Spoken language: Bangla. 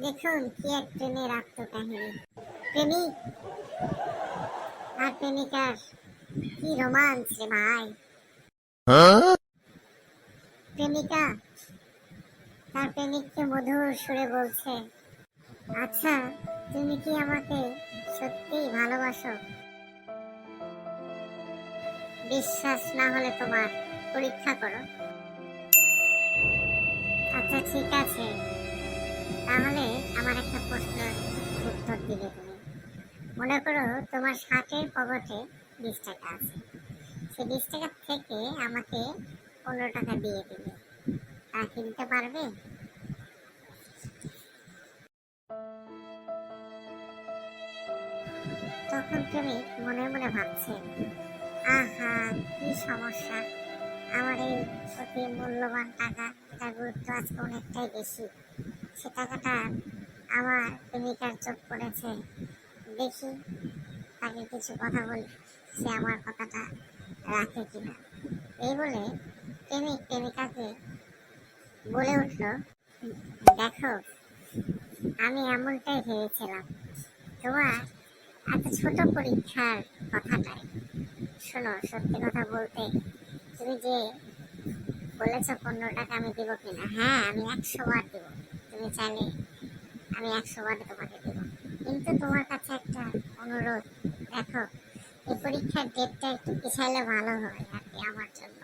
দেখুন কি এক প্রেমের আত্মকাহিনী। প্রেমিক আর প্রেমিকার কি রোমাঞ্চ রে ভাই। প্রেমিকা তার প্রেমিককে মধুর সুরে বলছে, আচ্ছা তুমি কি আমাকে সত্যিই ভালোবাসো? বিশ্বাস না হলে তোমার পরীক্ষা করো। আচ্ছা ঠিক আছে, তাহলে আমার একটা প্রশ্নের উত্তর দিবে তুমি। মনে করো তোমার শার্টের পকেটে 20 টাকা আছে, সেই 20 টাকা থেকে আমাকে 15 টাকা দিয়ে দিবে, তা কিনতে পারবে? তখন প্রেমিক মনে মনে ভাবছে, আহা কি সমস্যা, আমার এই অতি মূল্যবান টাকা, এটার গুরুত্ব আজকে অনেকটাই বেশি। সে টাকাটা আমার প্রেমিকার চোখ পড়েছে, দেখি তাকে কিছু কথা বলি, সে আমার কথাটা রাখে কিনা। এই বলে প্রেমিক প্রেমিকাকে বলে উঠল, দেখো আমি এমনটাই ভেবেছিলাম, তোমার এত ছোট পরীক্ষার কথাটাই শোনো। সত্যি কথা বলতে তুমি যে বলেছো 15 টাকা আমি দিব কিনা, হ্যাঁ আমি 100 বার দিব, তুমি চাইলে আমি 100 বার তোমাকে দেব, কিন্তু তোমার কাছে একটা অনুরোধ, দেখো এই পরীক্ষার ডেটটা একটু পিছাইলে ভালো হয় আর কি আমার জন্য।